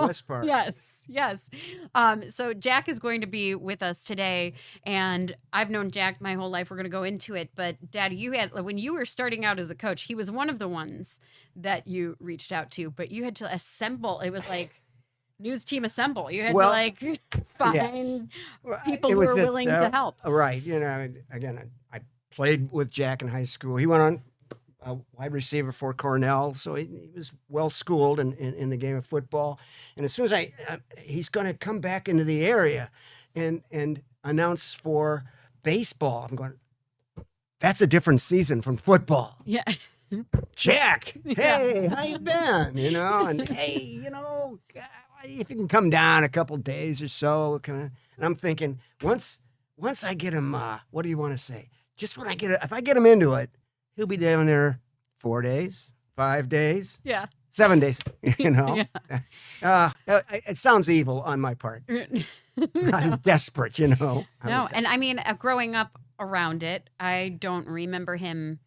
best part. Yes. So Jack is going to be with us today, and I've known Jack my whole life. We're going to go into it, but Dad, when you were starting out as a coach, he was one of the ones that you reached out to, but you had to assemble. It was like news team assemble. You had to find people who were willing to help. Right. Again, I played with Jack in high school. He went on wide receiver for Cornell, so he was well schooled in the game of football. And as soon as he's going to come back into the area and announce for baseball, I'm going, that's a different season from football. Yeah. Jack, hey, how you been? And hey, if you can come down a couple days or so. And I'm thinking, once I get him, what do you want to say? Just when if I get him into it, he'll be down there 4 days, 5 days, 7 days. It sounds evil on my part. I was desperate, No, and I mean, growing up around it, I don't remember him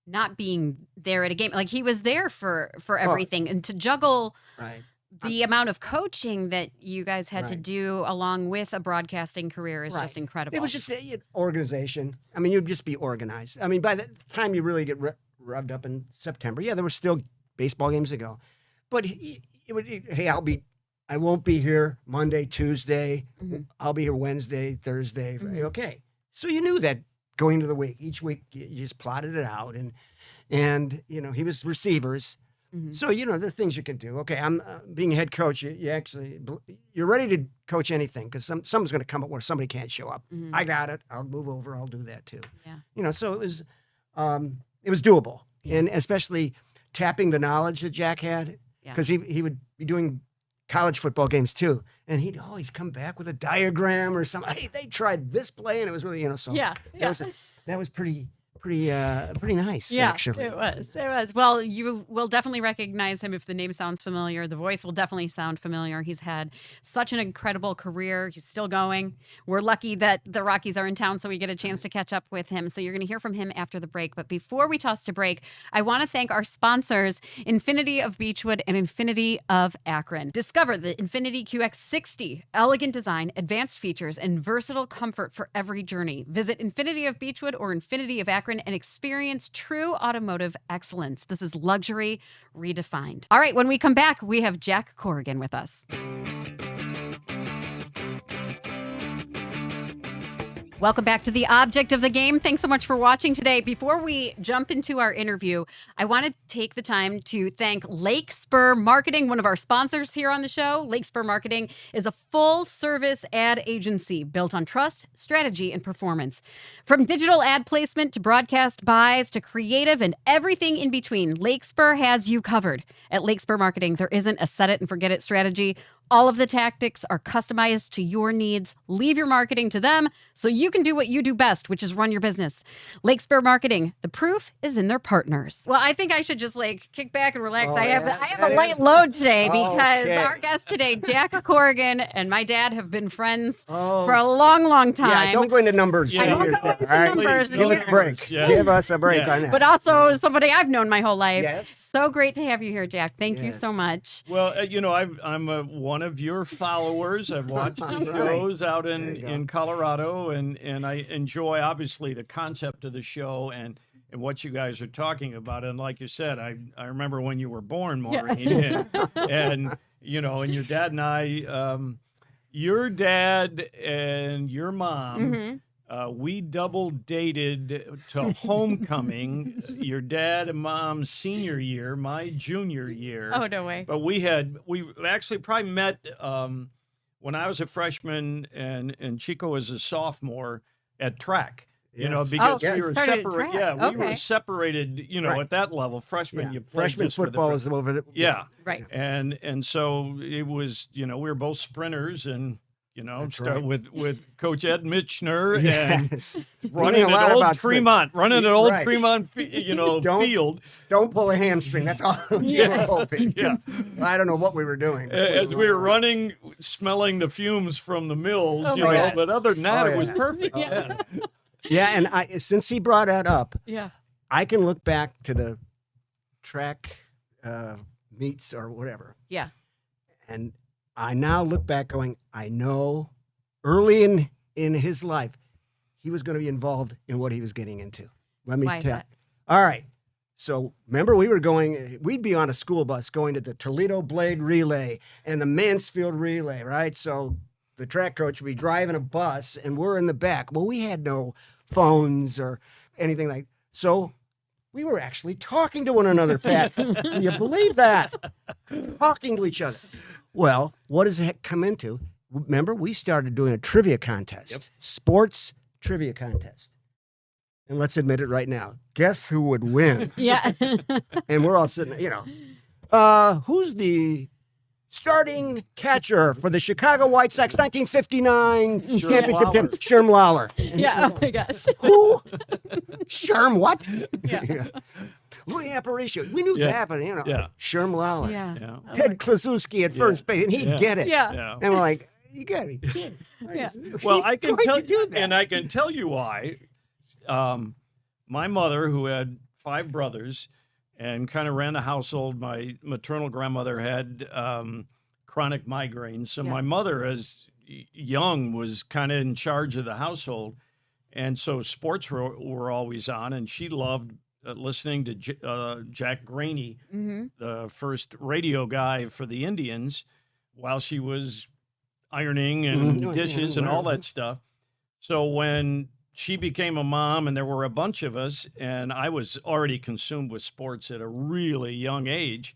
not being there at a game. Like, he was there for everything, and to juggle the amount of coaching that you guys had to do along with a broadcasting career is just incredible. It was just organization. I mean, you'd just be organized. I mean, by the time you really get revved up in September, there were still baseball games to go. But I won't be here Monday, Tuesday. Mm-hmm. I'll be here Wednesday, Thursday. Mm-hmm. Okay. So you knew that going into the week. Each week you just plotted it out, and he was receivers. Mm-hmm. So, there are things you can do. Okay, I'm being a head coach. You're ready to coach anything because someone's going to come up where somebody can't show up. Mm-hmm. I got it. I'll move over. I'll do that too. Yeah. So it was doable, and especially tapping the knowledge that Jack had, because he would be doing college football games too, and he'd always come back with a diagram or something. Hey, they tried this play, and it was really so. That was pretty nice, actually. It was. Well, you will definitely recognize him if the name sounds familiar. The voice will definitely sound familiar. He's had such an incredible career. He's still going. We're lucky that the Rockies are in town, so we get a chance to catch up with him. So you're going to hear from him after the break. But before we toss to break, I want to thank our sponsors, Infinity of Beechwood and Infinity of Akron. Discover the Infinity QX60. Elegant design, advanced features, and versatile comfort for every journey. Visit Infinity of Beechwood or Infinity of Akron and experience true automotive excellence. This is luxury redefined. All right, when we come back, we have Jack Corrigan with us. Welcome back to The Object of the Game. Thanks so much for watching today. Before we jump into our interview, I want to take the time to thank Lake Spur Marketing, one of our sponsors here on the show. Lake Spur Marketing is a full-service ad agency built on trust, strategy, and performance. From digital ad placement to broadcast buys to creative and everything in between, Lake Spur has you covered. At Lake Spur Marketing, there isn't a set-it-and-forget-it strategy. All of the tactics are customized to your needs. Leave your marketing to them so you can do what you do best, which is run your business. Lake Spur Marketing, the proof is in their partners. Well, I think I should just kick back and relax. I have a light load today because our guest today, Jack Corrigan, and my dad have been friends for a long, long time. Yeah, don't go into numbers. I don't go into numbers. Give us a break. Yeah. Give us a break on that. But also somebody I've known my whole life. Yes. So great to have you here, Jack. Thank you so much. Well, I'm one of your followers. I've watched the shows out in Colorado, and I enjoy obviously the concept of the show and what you guys are talking about. And like you said, I remember when you were born, Maureen, and your dad and I, your dad and your mom. We double dated to homecoming, your dad and mom's senior year, my junior year. Oh, no way. But we actually probably met when I was a freshman and Chico was a sophomore at track. Because we were separated. Yeah, we were separated. At that level, freshman. You played freshman football is over the. Yeah, right. And so it was. We were both sprinters and. Start with Coach Ed Mitchner and running at Old Tremont, field. Don't pull a hamstring. That's all we were hoping. Yeah. I don't know what we were doing. As we were running, smelling the fumes from the mills, but other than that, it was perfect. And since he brought that up, I can look back to the track meets or whatever. Yeah. And I now look back going, I know early in his life, he was going to be involved in what he was getting into. Let me Why is tell. that? All right. So remember, we'd be on a school bus going to the Toledo Blade Relay and the Mansfield Relay, right? So the track coach would be driving a bus and we're in the back. Well, we had no phones or anything like so. We were actually talking to one another, Pat. Can you believe that? Talking to each other. Well, what does it come into? Remember, we started doing a trivia contest, sports trivia contest. And let's admit it right now. Guess who would win? Yeah. And we're all sitting, who's the starting catcher for the Chicago White Sox 1959 championship team? Sherm Lawler. Yeah. Oh my gosh. Who? Sherm what? Yeah. Louis Aparicio. We knew that, but Sherm Lawler. Yeah. Yeah. Ted Kluszewski at first base, and he'd get it. Yeah. Yeah. And we're like, you gotta be kidding. Yeah. Well, I can Why'd tell you do that? and I can tell you why. My mother, who had 5 brothers and kind of ran the household, my maternal grandmother had chronic migraines. So my mother, as young, was kind of in charge of the household. And so sports were always on, and she loved listening to Jack Graney, the first radio guy for the Indians, while she was ironing and dishes and all that stuff. So when she became a mom and there were a bunch of us, and I was already consumed with sports at a really young age,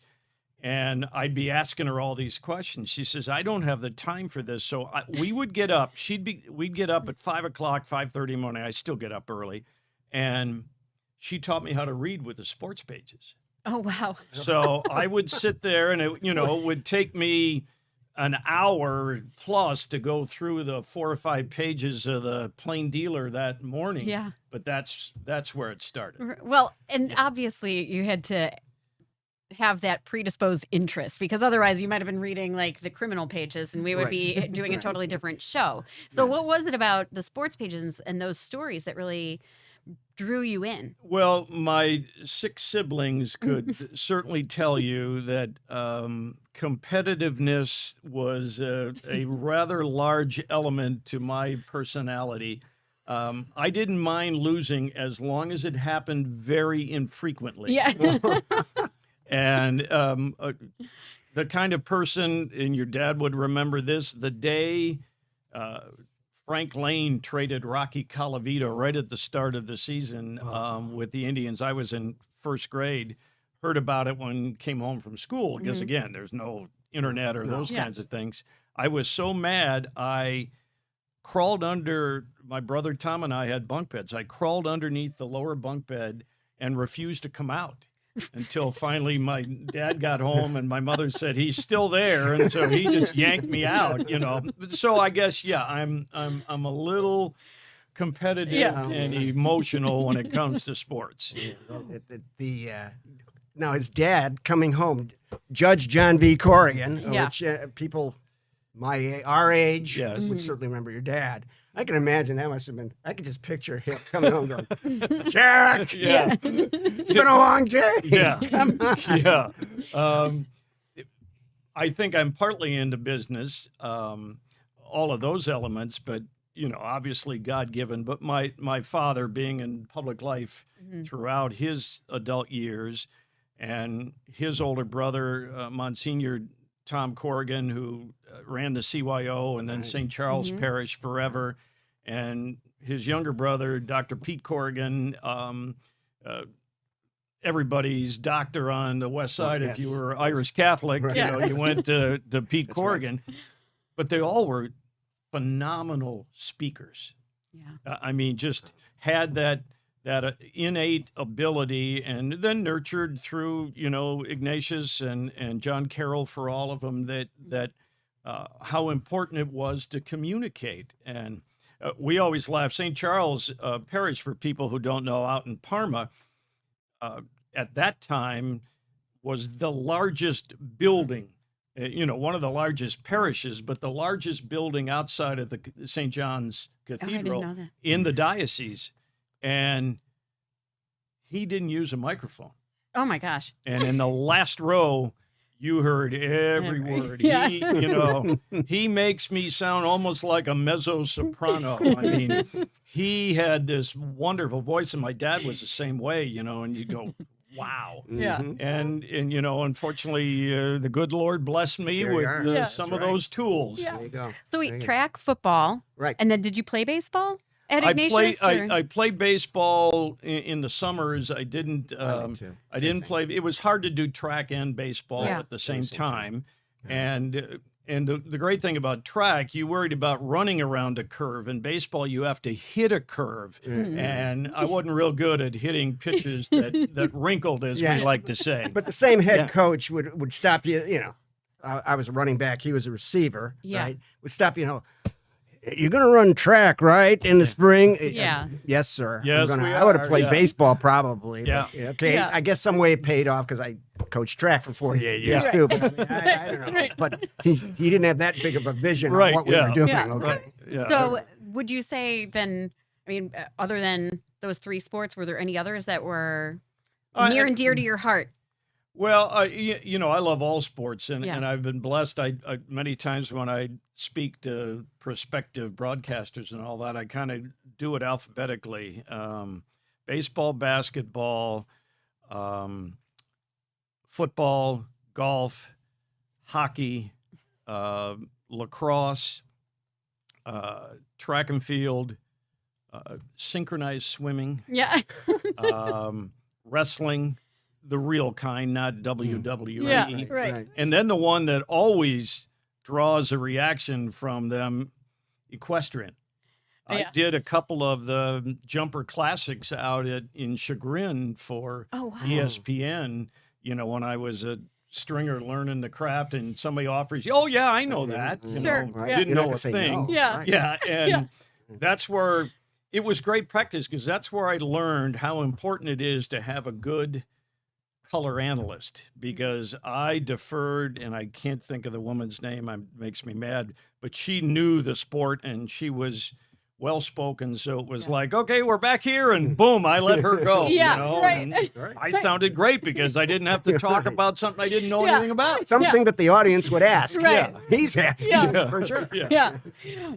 and I'd be asking her all these questions. She says, I don't have the time for this. So we would get up. We'd get up at 5 o'clock, 5:30 in the morning. I still get up early. And she taught me how to read with the sports pages. Oh, wow. So I would sit there, and it would take me an hour plus to go through the 4 or 5 pages of the Plain Dealer that morning. Yeah. But that's where it started. Well, and obviously you had to have that predisposed interest, because otherwise you might have been reading like the criminal pages and we would be doing a totally different show. So what was it about the sports pages and those stories that really drew you in? Well, my 6 siblings could certainly tell you that competitiveness was a rather large element to my personality. I didn't mind losing as long as it happened very infrequently. Yeah. And the kind of person, and your dad would remember this, the day Frank Lane traded Rocky Colavito right at the start of the season with the Indians. I was in first grade, heard about it when came home from school, because again, there's no internet or those kinds of things. I was so mad, I crawled under, my brother Tom and I had bunk beds. I crawled underneath the lower bunk bed and refused to come out until finally my dad got home and my mother said, he's still there. And so he just yanked me out, So I guess, I'm a little competitive and emotional when it comes to sports. Now his dad coming home, Judge John V. Corrigan, which people our age would certainly remember your dad. I can imagine that must have been, I could just picture him coming home going, Jack, it's been a long day. Yeah. Come on. Yeah. I think I'm partly into business, all of those elements, but, obviously God-given. But my father being in public life throughout his adult years, and his older brother, Monsignor Tom Corrigan, who ran the CYO and then St. Charles Parish forever, and his younger brother, Dr. Pete Corrigan, everybody's doctor on the West Side. If you were Irish Catholic, you went to Pete Corrigan. Right. But they all were phenomenal speakers. Yeah, I mean, just had that innate ability, and then nurtured through, Ignatius and John Carroll, for all of them, that how important it was to communicate. And we always laugh. St. Charles Parish, for people who don't know, out in Parma, at that time was the largest building, one of the largest parishes, but the largest building outside of the St. John's Cathedral in the diocese. And he didn't use a microphone. Oh my gosh. And in the last row, You heard every word. Yeah. He makes me sound almost like a mezzo soprano. I mean, he had this wonderful voice, and my dad was the same way, and you go, wow. Yeah. And unfortunately, the good Lord blessed me There you with are. some That's of right. those tools. Yeah. There you go. So There you wait, go. track, football, Right. and then did you play baseball at I Ignatius? played baseball in the summers. I didn't. I did too. I Same didn't thing. play. It was hard to do track and baseball Yeah. at the same same time. time. Yeah. And the great thing about track, you worried about running around a curve. In baseball, you have to hit a curve, Mm-hmm. and I wasn't real good at hitting pitches that wrinkled, as Yeah. we like to say. But the same head Yeah. coach would stop you. I was a running back. He was a receiver. Yeah. Right. Would stop you. You're gonna run track, right, in the spring? Yeah. Yes, sir. Yes, we I would have are, played yeah. baseball probably. Yeah. But, okay. Yeah. I guess some way it paid off because I coached track for 48 years Yeah. too. But I don't know. Right. But he didn't have that big of a vision Right, of what we yeah. were doing. Yeah. Okay. Right. Yeah. So would you say then, I mean, other than those three sports, were there any others that were near and dear to your heart? Well, I love all sports, and Yeah. I've been blessed. I many times when I speak to prospective broadcasters and all that, I kind of do it alphabetically: baseball, basketball, football, golf, hockey, lacrosse, track and field, synchronized swimming, Yeah. wrestling. The real kind, not WWE. Yeah. Right. And then the one that always draws a reaction from them, equestrian. I Yeah. did a couple of the jumper classics out in Chagrin for Oh, wow. ESPN, when I was a stringer learning the craft, and somebody offers, oh yeah, I know that. Sure. Right. Yeah. Didn't You're not know gonna a say thing. no. Yeah. Right. Yeah, and Yeah. that's where it was great practice, because that's where I learned how important it is to have a good color analyst, because I deferred, and I can't think of the woman's name, it makes me mad, but she knew the sport and she was well-spoken, so it was like, okay, we're back here, and boom, I let her go. Yeah, right. and Right. I sounded great because I didn't have to talk Right. about something I didn't know Yeah. anything about. Something that the audience would ask. Right. Yeah. He's asking Yeah. for sure. Yeah.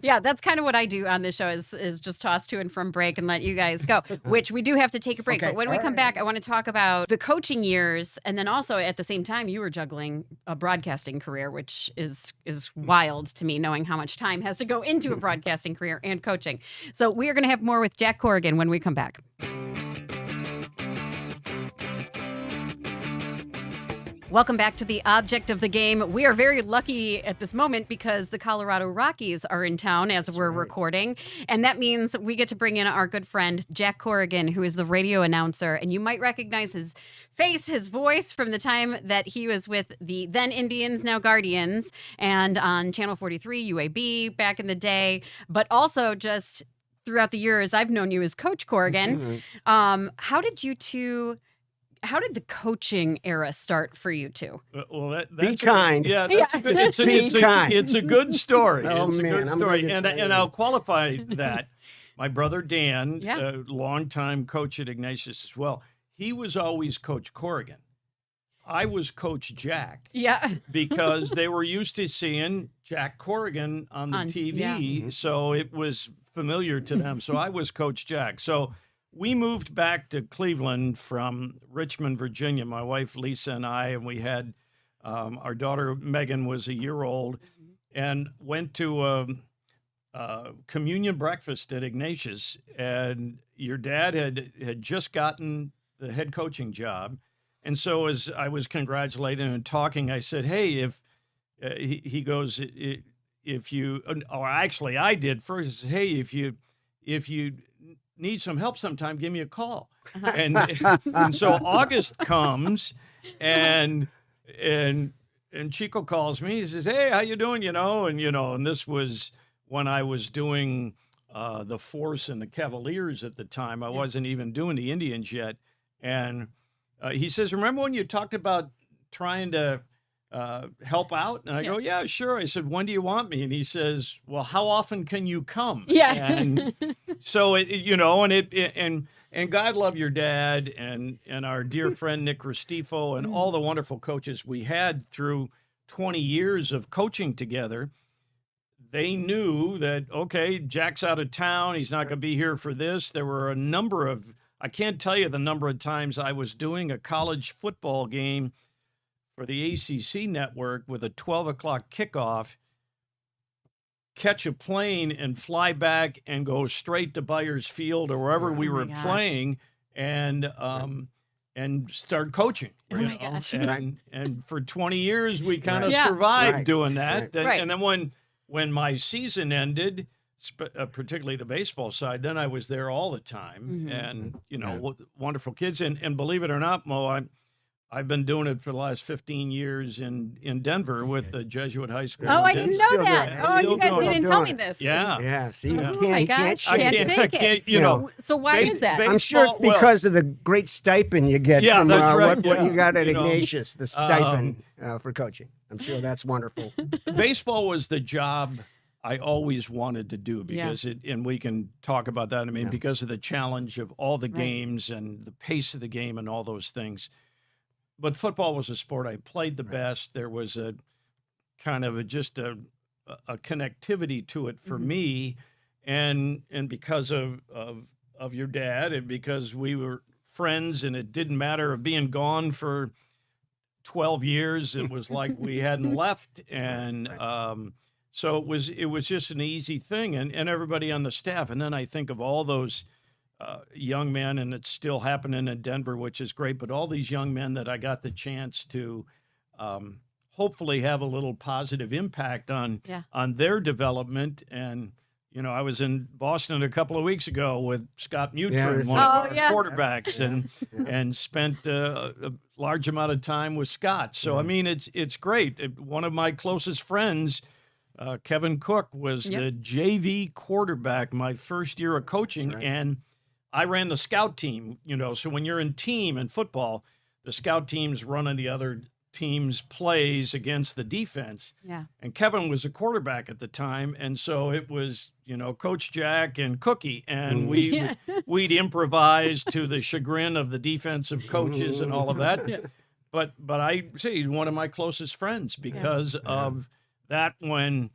Yeah, that's kind of what I do on this show is just toss to and from break and let you guys go, which we do have to take a break. Okay, But when we all come right. back, I want to talk about the coaching years, and then also at the same time you were juggling a broadcasting career, which is wild to me, knowing how much time has to go into a broadcasting career and coaching. So we are going to have more with Jack Corrigan when we come back. Welcome back to the object of the game. We are very lucky at this moment because the Colorado Rockies are in town as we're recording. And that means we get to bring in our good friend, Jack Corrigan, who is the radio announcer. And you might recognize his face, his voice from the time that he was with the then Indians, now Guardians, and on Channel 43, UAB back in the day, but also just throughout the years I've known you as Coach Corrigan. How did the coaching era start for you two? Well, Be that's kind. Yeah, that's Yeah. good. Be kind. It's a good story. Oh, It's a man, good I'm story, ready to and I'll qualify that. My brother Dan, Yeah. a longtime coach at Ignatius as well, he was always Coach Corrigan. I was Coach Jack Yeah. because they were used to seeing Jack Corrigan on the TV, yeah. so it was familiar to them. So I was Coach Jack. So we moved back to Cleveland from Richmond, Virginia, my wife Lisa and I, and we had our daughter Megan was a year old, and went to a communion breakfast at Ignatius. And your dad had just gotten the head coaching job, and so as I was congratulating and talking, I said, "Hey, if he goes, if you, or actually I did first. I said, hey, if you need some help sometime, give me a call." And so August comes, and Chico calls me. He says, "Hey, how you doing?" And this was when I was doing the Force and the Cavaliers at the time. I wasn't even doing the Indians yet. And he says, "Remember when you talked about trying to help out?" And I go, "Yeah, sure." I said, "When do you want me?" And he says, "Well, how often can you come?" Yeah. And So and God love your dad and our dear friend Nick Restifo and all the wonderful coaches we had through 20 years of coaching together. They knew that, okay, Jack's out of town. He's not going to be here for this. There were a number of, I can't tell you the number of times I was doing a college football game for the ACC network with a 12 o'clock kickoff, catch a plane and fly back and go straight to Byers Field or wherever we were playing and start coaching. Oh my gosh. And for 20 years, we kind of Yeah. survived doing that. Right. And then when my season ended, particularly the baseball side, then I was there all the time. And, wonderful kids. And believe it or not, Mo, I've been doing it for the last 15 years in Denver with the Jesuit High School. Oh, I in didn't Denver. know that. Oh, you guys didn't tell me this. Yeah. Yeah, see, Yeah. you Oh my can't, gosh, shake can't it. shake it. You know, So why is that? I'm sure it's baseball- well, because of the great stipend you get Yeah, from that's right, what yeah. you got at You know, Ignatius, the stipend for coaching. I'm sure that's wonderful. baseball was the job I always wanted to do Yeah. because and we can talk about that. I mean, Yeah. because of the challenge of all the Right. games and the pace of the game and all those things. But football was a sport I played the best. There was a kind of just a connectivity to it for me, and because of your dad, and because we were friends, and it didn't matter of being gone for 12 years. It was like we hadn't left, and so it was just an easy thing, and everybody on the staff. And then I think of all those young men, and it's still happening in Denver, which is great. But all these young men that I got the chance to hopefully have a little positive impact on their development. And I was in Boston a couple of weeks ago with Scott Mutrin, one of our quarterbacks, and spent a large amount of time with Scott. So I mean, it's great. One of my closest friends, Kevin Cook, was the JV quarterback my first year of coaching, and I ran the scout team, so when you're in team in football, the scout team's running the other team's plays against the defense. Yeah. And Kevin was a quarterback at the time. And so it was, Coach Jack and Cookie. And we'd improvise to the chagrin of the defensive coaches and all of that. Yeah. But I say he's one of my closest friends because of that when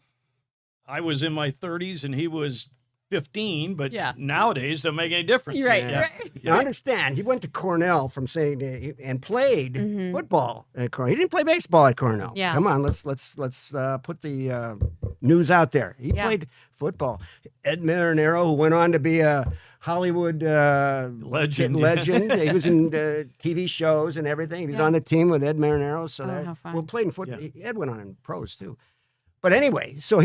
I was in my 30s and he was 15, but nowadays don't make any difference. You're right. Yeah. Right. Now understand, he went to Cornell from and played football at Cornell. He didn't play baseball at Cornell. Yeah. Come on, let's put the news out there. He played football. Ed Marinero, who went on to be a Hollywood legend. He was in TV shows and everything. He was on the team with Ed Marinero. So how fun. played in football. Ed went on in pros too. But anyway, so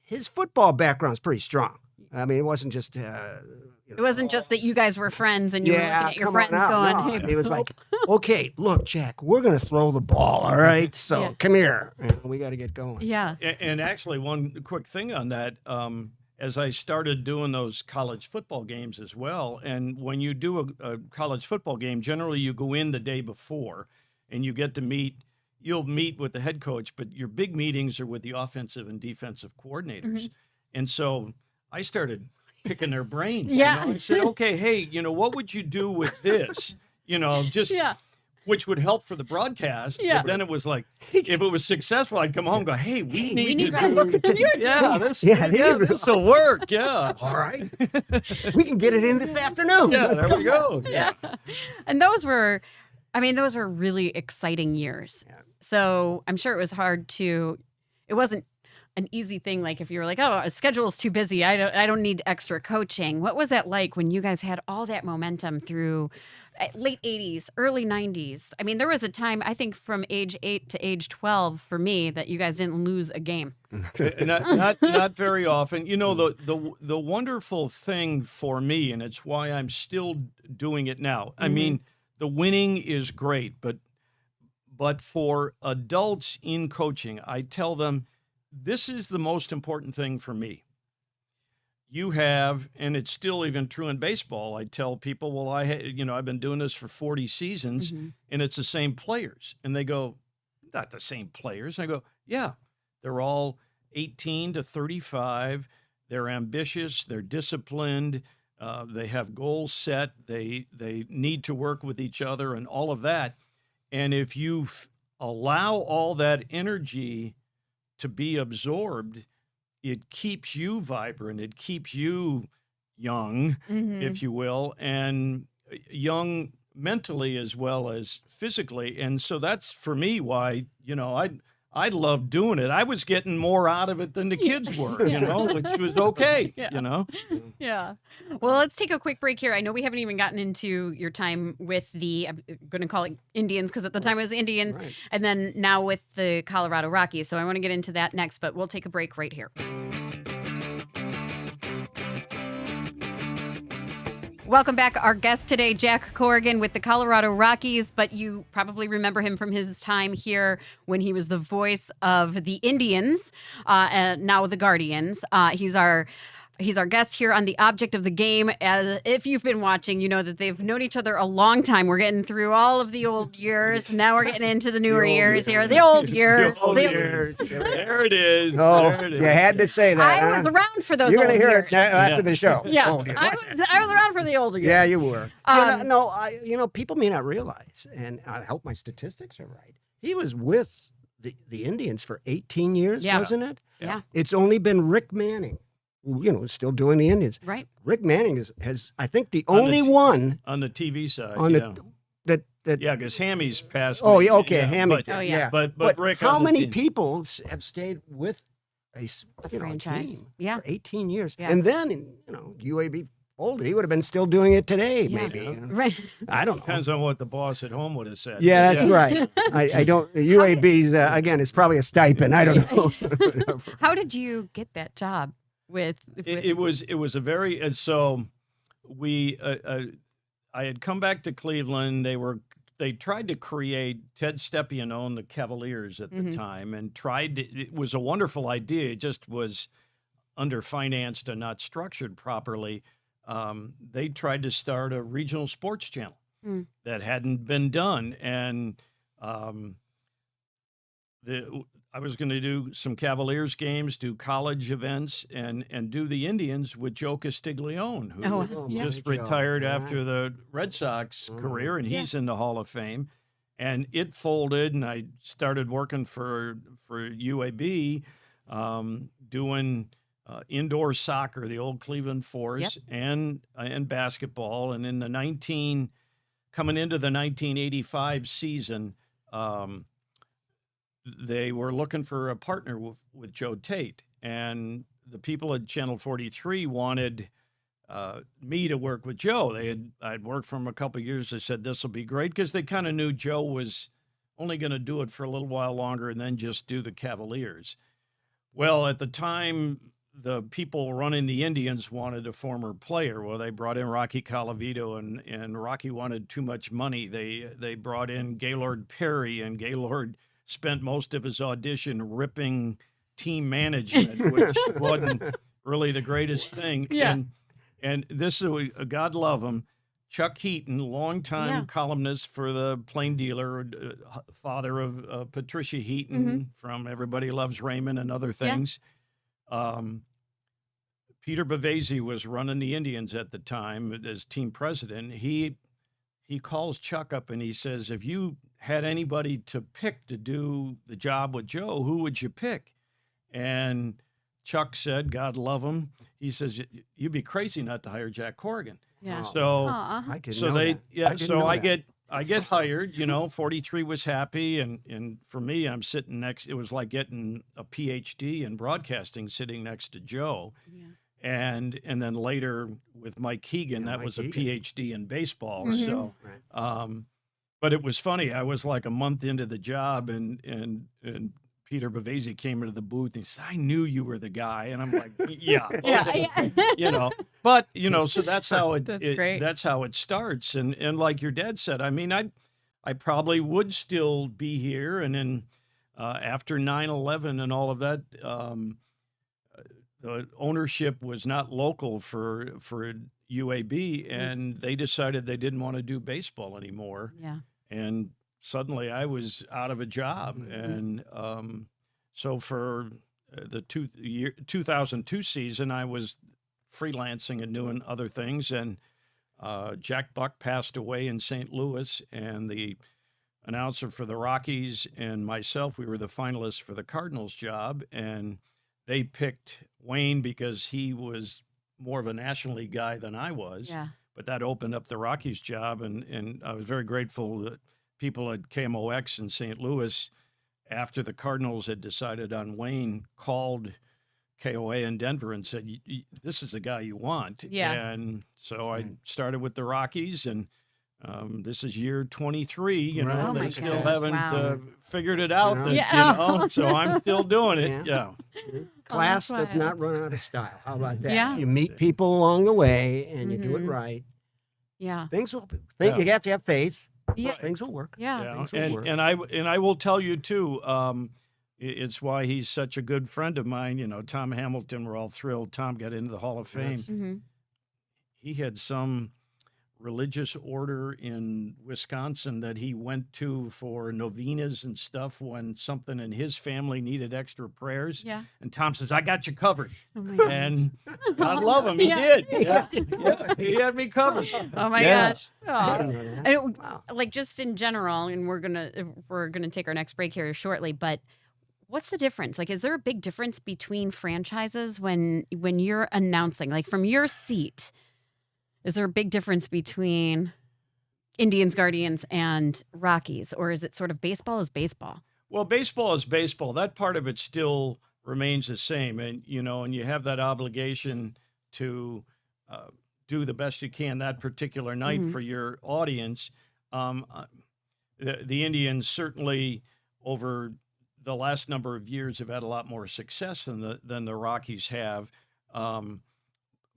his football background's pretty strong. I mean, it wasn't just. It wasn't just that you guys were friends and you were looking at your come friends on going, out. hey, No. It was like, okay, look, Jack, we're going to throw the ball, all right? So come here. And we got to get going. yeah. And actually, one quick thing on that, as I started doing those college football games as well, and when you do a college football game, generally you go in the day before and you get to you'll meet with the head coach, but your big meetings are with the offensive and defensive coordinators. And so I started picking their brains. Yeah. I said, okay, hey, what would you do with this? Which would help for the broadcast. Yeah. But then it was like, if it was successful, I'd come home and go, hey, we need to to look at this. this will work. Yeah. All right. We can get it in this afternoon. Yeah, there we go. Yeah. And those were really exciting years. Yeah. So I'm sure it was it wasn't an easy thing. Like if you were like, oh, a schedule's too busy. I don't need extra coaching. What was that like when you guys had all that momentum through late 80s, early 90s? I mean, there was a time, I think from age 8 to age 12 for me that you guys didn't lose a game. not very often. The wonderful thing for me, and it's why I'm still doing it now. I mean, the winning is great, but for adults in coaching, I tell them, this is the most important thing for me. You have, and it's still even true in baseball. I tell people, well, I've been doing this for 40 seasons and it's the same players. And they go, not the same players. And I go, yeah, they're all 18 to 35. they're ambitious, they're disciplined, they have goals set, they need to work with each other and all of that. And if you allow all that energy to be absorbed, it keeps you vibrant, it keeps you young, if you will, and young mentally as well as physically. And so that's for me why, I love doing it. I was getting more out of it than the kids were, which was okay, Yeah. Well, let's take a quick break here. I know we haven't even gotten into your time with I'm going to call it Indians because at the time it was Indians, Right. and then now with the Colorado Rockies. So I want to get into that next, but we'll take a break right here. Welcome back. Our guest today, Jack Corrigan with the Colorado Rockies, but you probably remember him from his time here when he was the voice of the Indians, and now the Guardians. He's our guest here on The Object of the Game. If you've been watching, you know that they've known each other a long time. We're getting through all of the old years. Now we're getting into the newer years here. The old years. The old The- years. There it is. Oh, There it is. you had to say that. I was around for those You're old going to hear years. it after Yeah. the show. Yeah, Oh, dear. I was around for the older years. Yeah, you were. Um, People may not realize, and I hope my statistics are right. He was with the Indians for 18 years, Yeah. wasn't it? Yeah. It's only been Rick Manning, who, still doing the Indians. Right. Rick Manning has I think, the On the only t- one On the TV side, on yeah. that. Yeah, because Hammy's passed. Oh, me, yeah, okay, Hammy. But, Oh, yeah. but Rick, how on the many team. people have stayed with a franchise? team Yeah. for 18 years? Yeah. And then, UAB folded. He would have been still doing it today, Yeah. maybe. Right. I don't know. Depends on what the boss at home would have said. Yeah, that's right. I don't. UAB again. It's probably a stipend. I don't know. How did you get that job with It was a very and so we I had come back to Cleveland. They tried to create Ted Stepien owned the Cavaliers at the time and it was a wonderful idea. It just was underfinanced and not structured properly. They tried to start a regional sports channel that hadn't been done, and I was going to do some Cavaliers games, do college events, and do the Indians with Joe Castiglione, who Oh, yeah. just my God. retired Yeah. after the Red Sox career, and Yeah. he's in the Hall of Fame. And it folded, and I started working for UAB, doing indoor soccer, the old Cleveland Force, and basketball. And coming into the 1985 season, they were looking for a partner with Joe Tate, and the people at Channel 43 wanted me to work with Joe. I'd worked for him a couple of years. They said this will be great because they kind of knew Joe was only going to do it for a little while longer and then just do the Cavaliers. Well, at the time, the people running the Indians wanted a former player. Well, they brought in Rocky Colavito, and Rocky wanted too much money. They brought in Gaylord Perry, and Gaylord spent most of his audition ripping team management, which wasn't really the greatest thing. Yeah. And this is God love him, Chuck Heaton, longtime columnist for the Plain Dealer, father of Patricia Heaton from Everybody Loves Raymond and other things. Peter Bavasi was running the Indians at the time as team president. He calls Chuck up and he says, if you had anybody to pick to do the job with Joe, who would you pick? And Chuck said, God love him, he says, you'd be crazy not to hire Jack Corrigan. Yeah. So I didn't so know they that. yeah, didn't so know I that. get hired, 43 was happy, and for me, I'm sitting next, it was like getting a PhD in broadcasting sitting next to Joe. Yeah. And then later with Mike Keegan, Yeah, that Mike was a Keegan. PhD in baseball. Mhm. So Right. but it was funny. I was like a month into the job, and Peter Bavasi came into the booth and he said, I knew you were the guy. And I'm like, yeah. Yeah. But so that's how it, That's great. that's how it starts. And like your dad said, I mean, I probably would still be here. And then after 9/11 and all of that, the ownership was not local for UAB, and they decided they didn't want to do baseball anymore. Yeah. And suddenly I was out of a job. Mhm. And so for the 2002 season, I was freelancing and doing other things, and Jack Buck passed away in St. Louis, and the announcer for the Rockies and myself, we were the finalists for the Cardinals job, and they picked Wayne because he was more of a National League guy than I was. Yeah. But that opened up the Rockies job, and I was very grateful that people at KMOX in St. Louis, after the Cardinals had decided on Wayne, called KOA in Denver and said, this is the guy you want. Yeah. And so I started with the Rockies, and this is year 23. You know, Right. Oh my they still gosh, haven't wow. figured it out. That, Yeah. You know, so I'm still doing it. Yeah. Yeah. Class that's does not run out of style. How about that? Yeah. You meet people along the way and you do it Mhm. right. Yeah. Things will. Yeah. You have to have faith. Yeah. Things will work. Yeah. Yeah, Things will and work. I will tell you too. It's why he's such a good friend of mine. You know, Tom Hamilton. We're all thrilled. Tom got into the Hall of Fame. Yes. Mm-hmm. He had some religious order in Wisconsin that he went to for novenas and stuff when something in his family needed extra prayers. Yeah. And Tom says, "I got you covered." Oh my gosh. And God love him, he Yeah. did. Yeah, he had me covered. Oh my Yeah. gosh. I Aw. didn't know that. And it, Wow. like just in general, and we're gonna take our next break here shortly, but what's the difference? Like, is there a big difference between franchises when you're announcing, like from your seat? Is there a big difference between Indians, Guardians, and Rockies, or is it sort of baseball is baseball? Well, baseball is baseball. That part of it still remains the same, and you know, and you have that obligation to do the best you can that particular night Mhm. for your audience. The Indians certainly over the last number of years have had a lot more success than the Rockies have.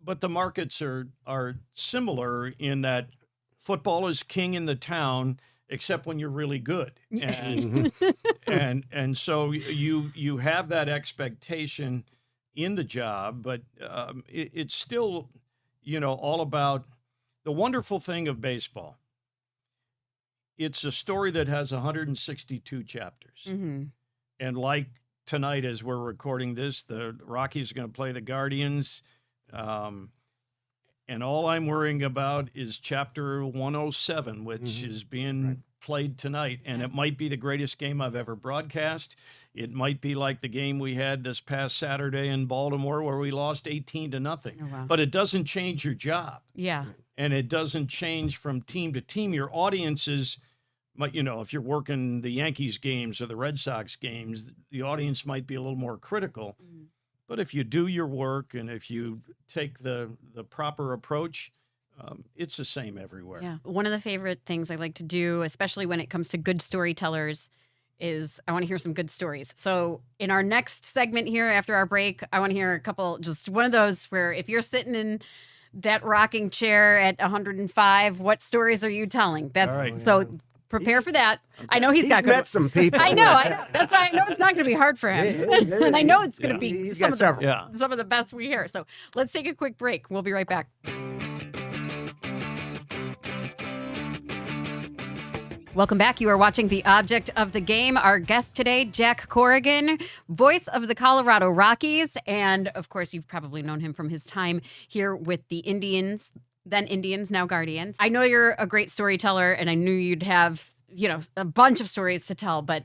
But the markets are similar in that football is king in the town, except when you're really good. And and so you have that expectation in the job, but it's still, you know, all about the wonderful thing of baseball. It's a story that has 162 chapters. Mm-hmm. And like tonight, as we're recording this, the Rockies are going to play the Guardians. And all I'm worrying about is chapter 107, which is being played tonight. And it might be the greatest game I've ever broadcast. It might be like the game we had this past Saturday in Baltimore where we lost 18-0. Oh, wow. But it doesn't change your job. Yeah. And it doesn't change from team to team. Your audiences, you know, if you're working the Yankees games or the Red Sox games, the audience might be a little more critical. Mm. But if you do your work and if you take the proper approach, it's the same everywhere. Yeah. One of the favorite things I like to do, especially when it comes to good storytellers, is I want to hear some good stories. So in our next segment here after our break, I want to hear a couple, just one of those where if you're sitting in that rocking chair at 105, what stories are you telling? That's All right. so prepare for that. I know he's got good met some people. I know. That's why I know it's not going to be hard for him. And I know it's going to be He's some got of, several. Yeah. some of the best we hear. So let's take a quick break. We'll be right back. Welcome back. You are watching The Object of the Game. Our guest today, Jack Corrigan, voice of the Colorado Rockies. And of course, you've probably known him from his time here with the Indians, then Indians, now Guardians. I know you're a great storyteller, and I knew you'd have, you know, a bunch of stories to tell, but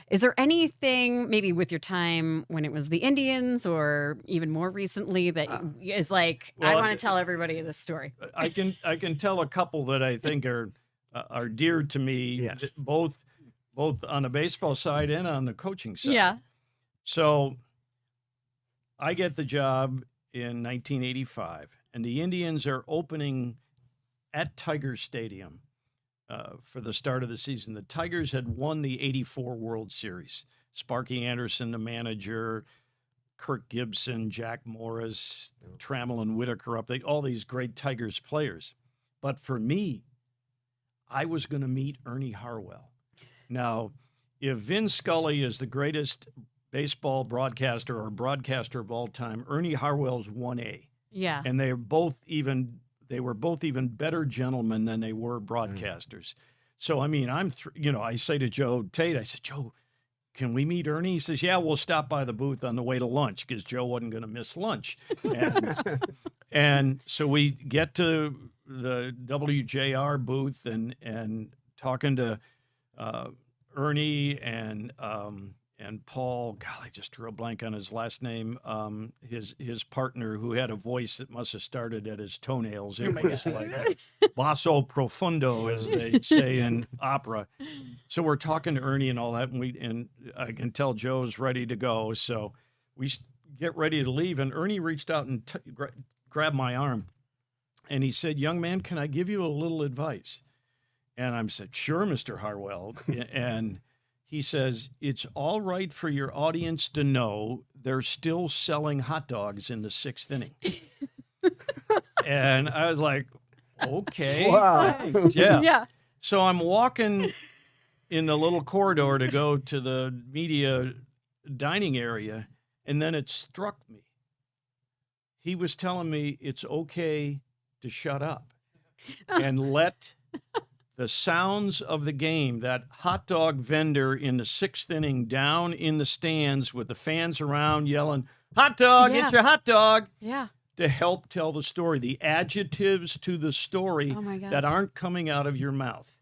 is there anything maybe with your time when it was the Indians or even more recently that is like, I well, want to tell everybody this story? I can tell a couple that I think are dear to me, Yes. both on the baseball side and on the coaching side. Yeah. So I get the job in 1985, and the Indians are opening at Tiger Stadium for the start of the season. The Tigers had won the 84 World Series. Sparky Anderson, the manager, Kirk Gibson, Jack Morris, Trammell and Whitaker all these great Tigers players. But for me, I was going to meet Ernie Harwell. Now, if Vin Scully is the greatest baseball broadcaster or broadcaster of all time, Ernie Harwell's 1A. Yeah. And they were both even better gentlemen than they were broadcasters. So, I mean, I say to Joe Tate, I said, Joe, can we meet Ernie? He says, yeah, we'll stop by the booth on the way to lunch because Joe wasn't going to miss lunch. And so we get to the WJR booth and talking to Ernie and Paul. God, I just drew a blank on his last name. His partner, who had a voice that must have started at his toenails. It was like basso profundo, as they say in opera. So we're talking to Ernie and all that, and I can tell Joe's ready to go. So we get ready to leave, and Ernie reached out and grabbed my arm, and he said, young man, can I give you a little advice? And I said, sure, Mr. Harwell. And he says, it's all right for your audience to know they're still selling hot dogs in the 6th inning. And I was like, okay. Wow. Thanks. Yeah. Yeah. So I'm walking in the little corridor to go to the media dining area, and then it struck me. He was telling me it's okay to shut up and let the sounds of the game, that hot dog vendor in the 6th inning down in the stands with the fans around yelling, hot dog, Yeah. get your hot dog, Yeah. to help tell the story, the adjectives to the story Oh my gosh. that aren't coming out of your mouth.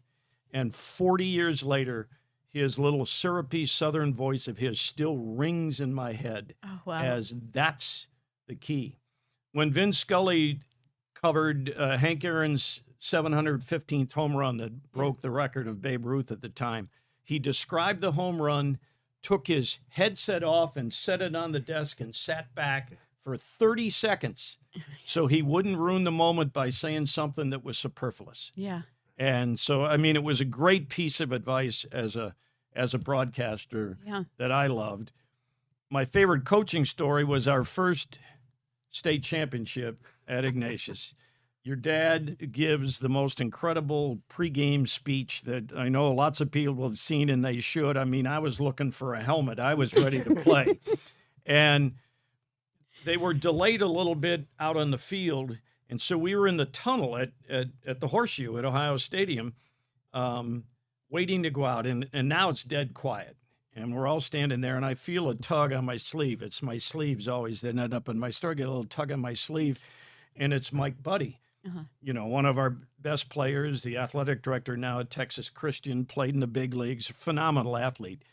And 40 years later, his little syrupy Southern voice of his still rings in my head Oh, wow. as that's the key. When Vin Scully covered Hank Aaron's 715th home run that broke the record of Babe Ruth at the time, he described the home run, took his headset off and set it on the desk and sat back for 30 seconds so he wouldn't ruin the moment by saying something that was superfluous. Yeah. And so, I mean, it was a great piece of advice as a broadcaster Yeah. that I loved. My favorite coaching story was our first state championship at Ignatius. Your dad gives the most incredible pregame speech that I know lots of people have seen, and they should. I mean, I was looking for a helmet. I was ready to play. And they were delayed a little bit out on the field, and so we were in the tunnel at the Horseshoe at Ohio Stadium, waiting to go out, and now it's dead quiet. And we're all standing there, and I feel a tug on my sleeve. It's my sleeves always that end up in my story. Get a little tug on my sleeve, and it's Mike Buddy. Uh-huh. You know, one of our best players, the athletic director now at Texas Christian, played in the big leagues, phenomenal athlete.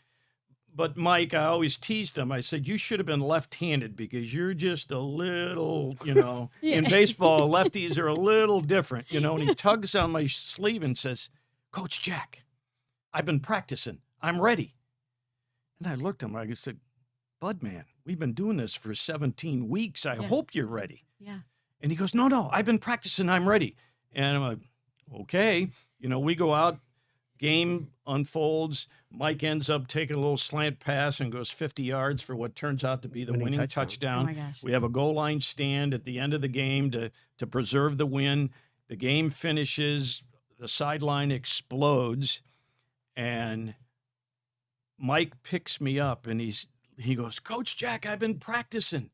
But Mike, I always teased him. I said, you should have been left-handed because you're just a little, you know, Yeah. in baseball, lefties are a little different, you know, and he tugs on my sleeve and says, Coach Jack, I've been practicing. I'm ready. And I looked at him. I said, Bud, man, we've been doing this for 17 weeks. I hope you're ready. Yeah. And he goes, no, I've been practicing. I'm ready. And I'm like, okay. You know, we go out, game unfolds. Mike ends up taking a little slant pass and goes 50 yards for what turns out to be the winning touchdown. Oh my gosh. We have a goal line stand at the end of the game to preserve the win. The game finishes. The sideline explodes. And Mike picks me up and he goes, Coach Jack, I've been practicing.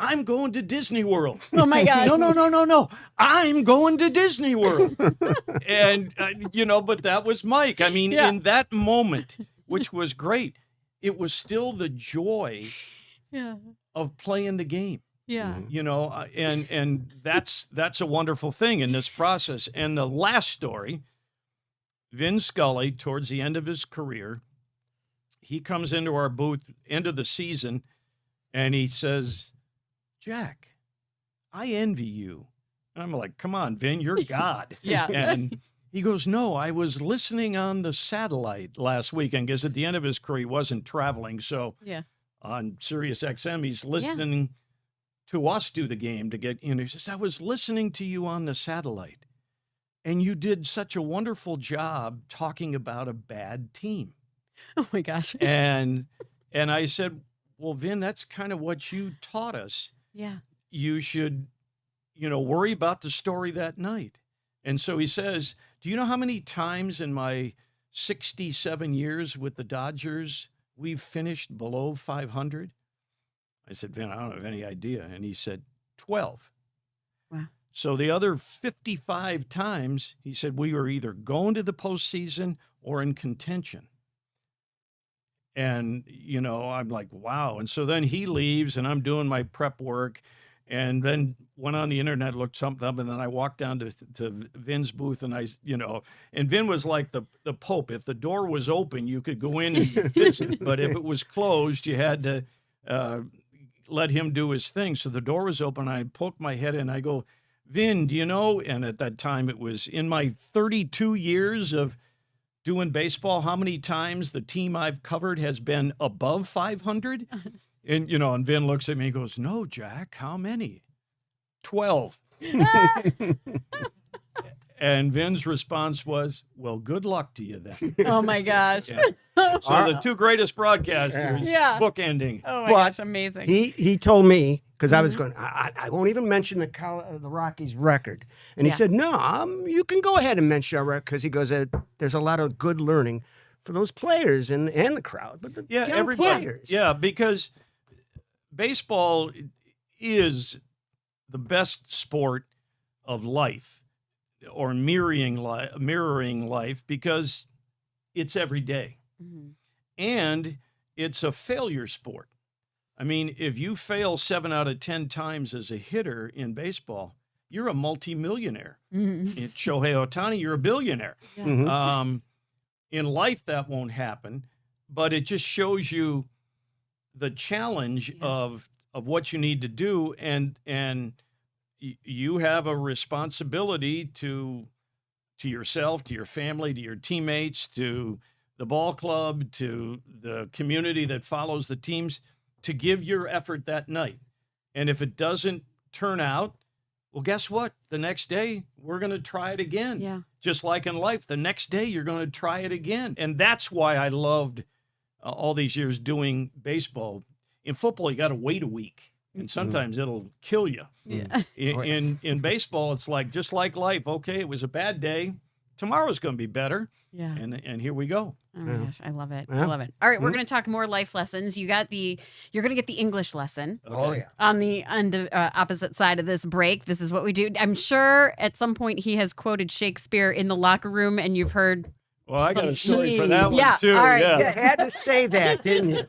I'm going to Disney World. Oh my gosh. No. I'm going to Disney World. And, you know, but that was Mike. I mean, in that moment, which was great, it was still the joy of playing the game. Yeah. You know, and that's a wonderful thing in this process. And the last story, Vin Scully, towards the end of his career, he comes into our booth, end of the season, and he says, Jack, I envy you. And I'm like, come on, Vin, you're God. Yeah. And he goes, no, I was listening on the satellite last weekend because at the end of his career, he wasn't traveling. So on Sirius XM, he's listening to us do the game to get in. He says, I was listening to you on the satellite, and you did such a wonderful job talking about a bad team. Oh my gosh. And I said, well, Vin, that's kind of what you taught us. Yeah. You should, you know, worry about the story that night. And so he says, do you know how many times in my 67 years with the Dodgers we've finished below 500? I said, Vin, I don't have any idea. And he said, 12. Wow. So the other 55 times, he said, we were either going to the postseason or in contention. And, you know, I'm like, wow. And so then he leaves and I'm doing my prep work and then went on the internet, looked something up. And then I walked down to Vin's booth and and Vin was like the Pope. If the door was open, you could go in and visit. But if it was closed, you had to let him do his thing. So the door was open. I poked my head in. I go, Vin, do you know? And at that time, it was in my 32 years of doing baseball, how many times the team I've covered has been above 500? And, you know, and Vin looks at me and goes, no, Jack, how many? 12. And Vin's response was, well, good luck to you then. Oh my gosh. Yeah. So the two greatest broadcasters, bookending. Oh my But gosh, amazing. He told me, because I was going, I won't even mention the Rockies record. And he said, no, you can go ahead and mention our record, because he goes, there's a lot of good learning for those players and the crowd, but the young players. Yeah, because baseball is the best sport of life, or mirroring life, because it's every day. Mm-hmm. And it's a failure sport. I mean, if you fail 7 out of 10 times as a hitter in baseball, you're a multimillionaire. Mm-hmm. It's Shohei Ohtani, you're a billionaire. Yeah. Mm-hmm. In life, that won't happen, but it just shows you the challenge of what you need to do, and you have a responsibility to yourself, to your family, to your teammates, to the ball club, to the community that follows the teams, to give your effort that night. And if it doesn't turn out, well, guess what? The next day, we're going to try it again. Yeah. Just like in life, the next day, you're going to try it again. And that's why I loved all these years doing baseball. In football, you got to wait a week. And sometimes it'll kill you. Yeah. In baseball, it's like, just like life. Okay, it was a bad day. Tomorrow's going to be better. Yeah. And here we go. Oh my gosh, I love it. Yeah. I love it. All right, we're going to talk more life lessons. You're going to get the English lesson. Oh, yeah. On the opposite side of this break. This is what we do. I'm sure at some point he has quoted Shakespeare in the locker room, and you've heard. Well, I got a story for that one, too. All right, You had to say that, didn't you?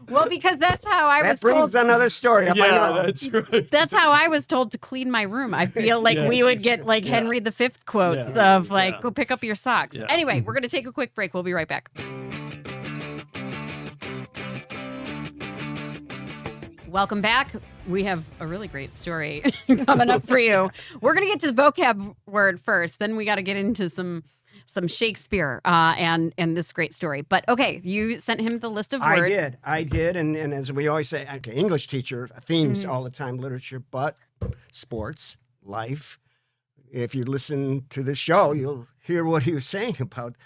Well, because that's how I was That brings told. another story up. I know. that's right. That's how I was told to clean my room. I feel like we would get like Henry V quotes of like, go pick up your socks. Yeah. Anyway, we're going to take a quick break. We'll be right back. Welcome back. We have a really great story coming up for you. We're going to get to the vocab word first. Then we got to get into some Shakespeare and this great story. But okay, you sent him the list of words. I did. And as we always say, okay, English teacher, themes all the time, literature, but sports, life. If you listen to this show, you'll hear what he was saying about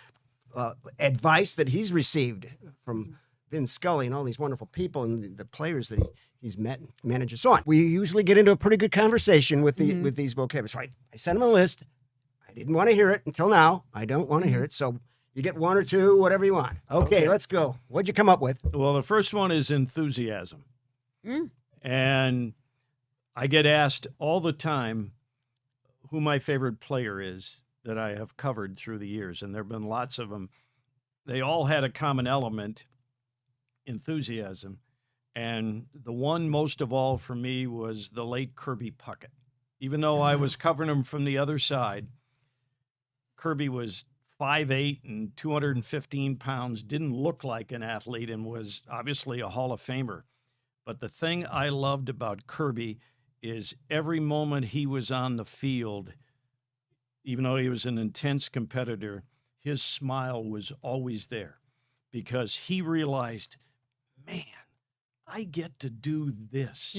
advice that he's received from Vin Scully and all these wonderful people and the players that he's met and manages. So on. We usually get into a pretty good conversation with these vocabularies. So I sent him a list. I didn't want to hear it until now. I don't want to hear it. So you get one or two, whatever you want. Okay, let's go. What'd you come up with? Well, the first one is enthusiasm. And I get asked all the time who my favorite player is that I have covered through the years. And there have been lots of them. They all had a common element, enthusiasm. And the one most of all for me was the late Kirby Puckett. Even though I was covering him from the other side, Kirby was 5'8" and 215 pounds, didn't look like an athlete, and was obviously a Hall of Famer. But the thing I loved about Kirby is every moment he was on the field, even though he was an intense competitor, his smile was always there because he realized, man, I get to do this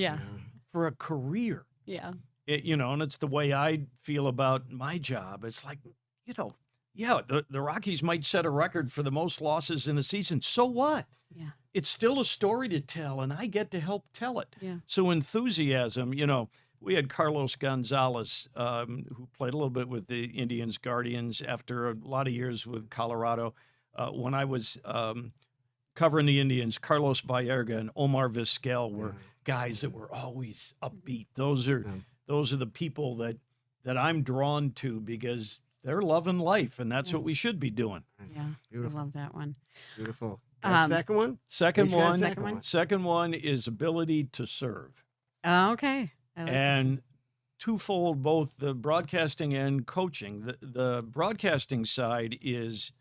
for a career. Yeah. And it's the way I feel about my job. It's like, the Rockies might set a record for the most losses in a season. So what? Yeah. It's still a story to tell, and I get to help tell it. Yeah. So enthusiasm, we had Carlos Gonzalez, who played a little bit with the Indians, Guardians, after a lot of years with Colorado. When I was covering the Indians, Carlos Baerga and Omar Vizquel were guys that were always upbeat. Those are the people that I'm drawn to because they're loving life, and that's what we should be doing. Yeah, beautiful. I love that one. Beautiful. Second one? Second These guys, one. second one. Second one is ability to serve. Oh, okay. I like this. And twofold, both the broadcasting and coaching. The broadcasting side is,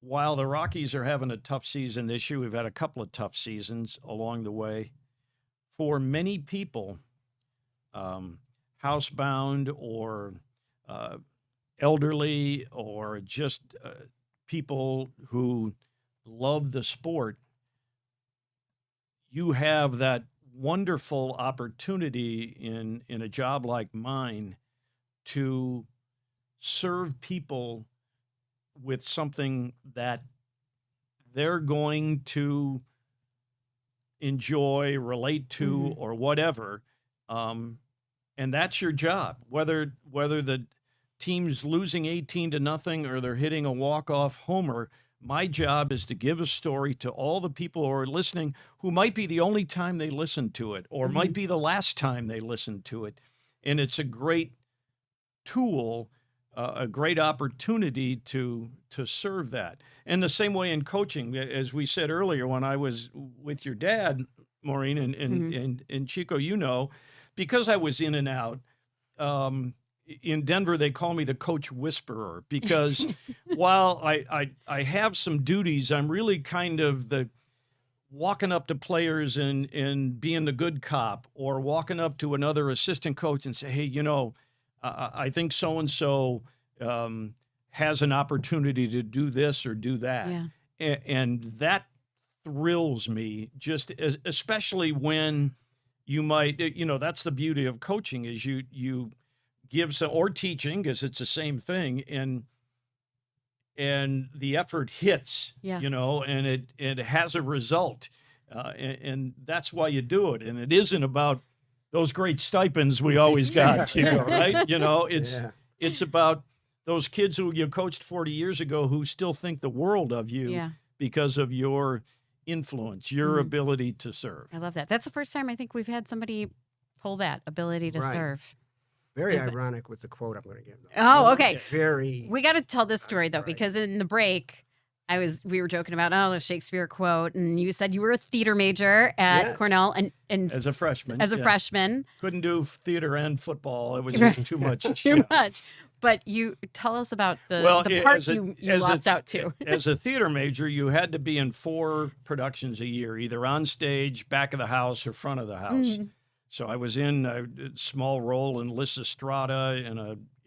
while the Rockies are having a tough season this year, we've had a couple of tough seasons along the way. For many people, housebound or elderly or just people who love the sport, you have that wonderful opportunity in a job like mine to serve people with something that they're going to enjoy, relate to, or whatever. And that's your job, whether the team's losing 18-0 or they're hitting a walk-off homer. My job is to give a story to all the people who are listening, who might be the only time they listen to it, or might be the last time they listen to it. And it's a great tool, a great opportunity to serve that. And the same way in coaching, as we said earlier, when I was with your dad, Maureen, and Chico, you know, because I was in and out, in Denver, they call me the coach whisperer, because while I have some duties, I'm really kind of the walking up to players and being the good cop, or walking up to another assistant coach and say, hey, you know, I think so-and-so has an opportunity to do this or do that. Yeah. And that thrills me, just especially when you might, you know, that's the beauty of coaching, is you give some, or teaching, because it's the same thing, and the effort hits, you know, and it has a result, and that's why you do it. And it isn't about those great stipends we always got, you know, right? You know, it's about those kids who you coached 40 years ago who still think the world of you because of your influence, your ability to serve. I love that. That's the first time I think we've had somebody pull that ability to serve. Very ironic with the quote I'm going to give them. Oh, okay. Very. We got to tell this story though, because in the break, we were joking about the Shakespeare quote, and you said you were a theater major at Cornell, and as a freshman. As a freshman, couldn't do theater and football. It was just too much. Too much. But you tell us about the part you lost out to. As a theater major, you had to be in 4 productions a year, either on stage, back of the house, or front of the house. So I was in a small role in Lysistrata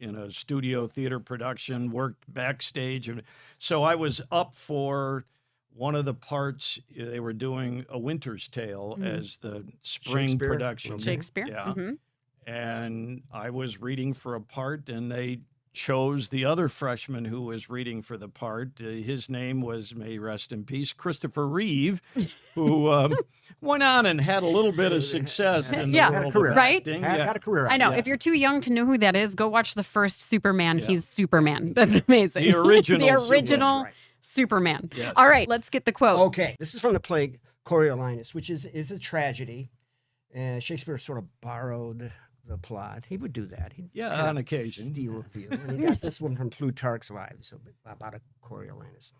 in a studio theater production, worked backstage. And so I was up for one of the parts. They were doing A Winter's Tale as the spring production. Shakespeare. Yeah. And I was reading for a part, and they chose the other freshman who was reading for the part. His name was, may he rest in peace, Christopher Reeve, who went on and had a little bit of success in the world of acting. Got a career. I know. If you're too young to know who that is, go watch the first Superman. He's Superman. That's amazing. The original. The original Superman. Yes. All right, let's get the quote. Okay, this is from the play Coriolanus, which is a tragedy. Shakespeare sort of borrowed the plot. He would do that. On occasion. Steal a few. And he got this one from Plutarch's Lives, so about a Coriolanus.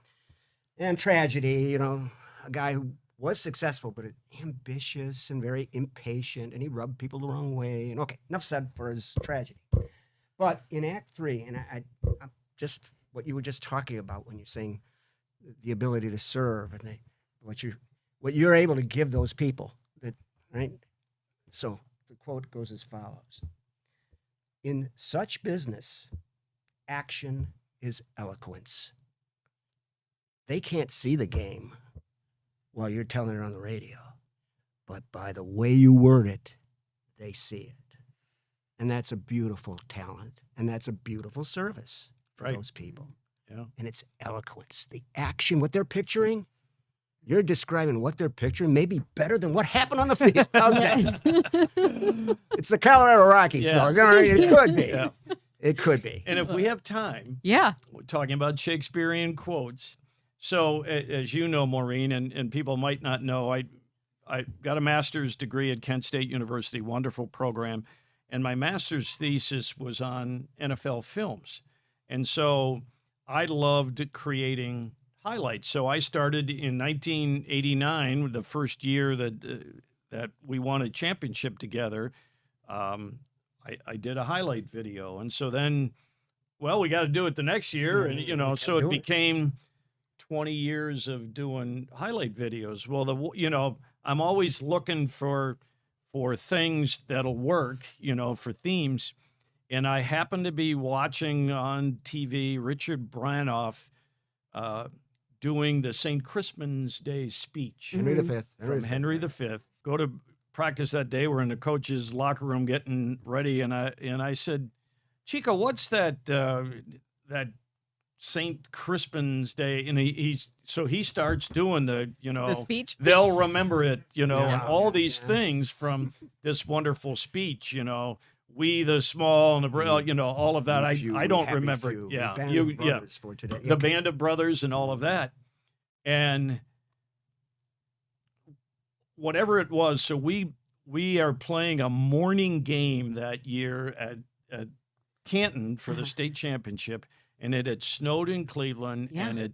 And tragedy, you know, a guy who was successful, but ambitious and very impatient, and he rubbed people the wrong way. And okay, enough said for his tragedy. But in Act 3, and I just what you were just talking about when you're saying the ability to serve, and what you're able to give those people, that right. So the quote goes as follows: "In such business, action is eloquence. They can't see the game while you're telling it on the radio, but by the way you word it, they see it." And that's a beautiful talent, and that's a beautiful service for those people. Yeah. And it's eloquence, the action, what they're picturing. You're describing what they're picturing, maybe better than what happened on the field. It's the Colorado Rockies, fellas. It could be. Yeah. It could be. And if we have time, we're talking about Shakespearean quotes. So, as you know, Maureen, and people might not know, I got a master's degree at Kent State University, wonderful program, and my master's thesis was on NFL films. And so I loved creating highlights. So I started in 1989, the first year that we won a championship together. I did a highlight video, and so then, well, we got to do it the next year, and so it became 20 years of doing highlight videos. Well, I'm always looking for things that'll work, for themes. And I happened to be watching on TV Richard Branoff doing the St. Crispin's Day speech. Henry V. From Henry V. Go to practice that day. We're in the coach's locker room getting ready, and I said, Chico, what's that St. Crispin's Day? And he starts doing the speech. They'll remember it, and all these yeah. things from this wonderful speech, we the small and the all of that. I don't remember. Yeah, for today. The Band of Brothers and all of that, and whatever it was. So we are playing a morning game that year at Canton for the state championship, and it had snowed in Cleveland, and it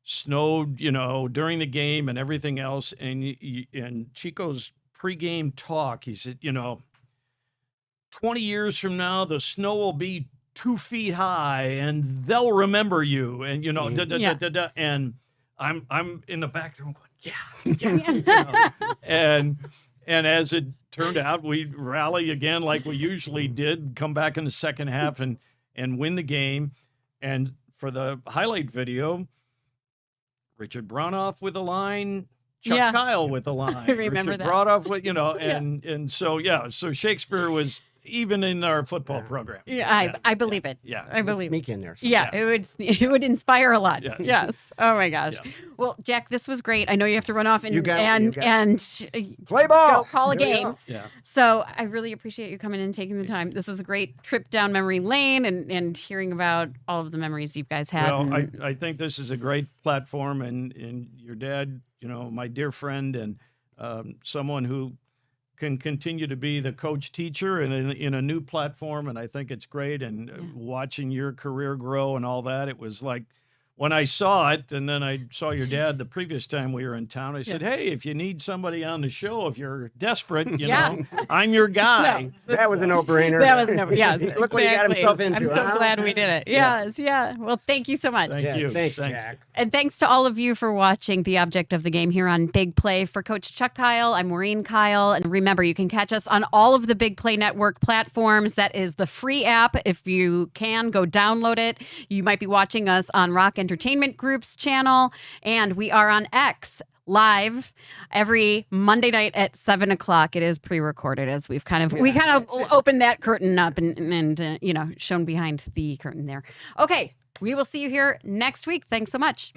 snowed, during the game and everything else. And Chico's pregame talk, he said, 20 years from now, the snow will be 2 feet high, and they'll remember you. And and I'm in the back there going, and as it turned out, we rally again like we usually did, come back in the second half and win the game. And for the highlight video, Richard Branoff with a line, Chuck Kyle with a line. I remember Richard that. Branoff with, and so Shakespeare was even in our football program. Yeah, I believe it. Yeah. I believe it. Sneak in there. Yeah, it would inspire a lot. Yes. Yes. Oh my gosh. Yeah. Well, Jack, this was great. I know you have to run off and You got it. Play go ball. call a Here we game. go. Yeah. So I really appreciate you coming and taking the time. This was a great trip down memory lane and hearing about all of the memories you guys had. Well, and- I think this is a great platform, and your dad, my dear friend, and someone who can continue to be the coach teacher and in a new platform. And I think it's great. And watching your career grow and all that, it was like, when I saw it, and then I saw your dad the previous time we were in town, I said, hey, if you need somebody on the show, if you're desperate, I'm your guy. No, That was a no-brainer. that was never. Yes. Look what he got himself exactly. into. I'm so huh? glad we did it. Yes. Yeah. Well, thank you so much. Thank Yes, you. Thanks, Thanks. Jack. And thanks to all of you for watching The Object of the Game here on Big Play. For Coach Chuck Kyle, I'm Maureen Kyle. And remember, you can catch us on all of the Big Play Network platforms. That is the free app. If you can, go download it. You might be watching us on Rock Entertainment Group's channel. And we are on X live every Monday night at 7:00. It is pre-recorded, as we've kind of opened that curtain up and shown behind the curtain there. Okay. We will see you here next week. Thanks so much.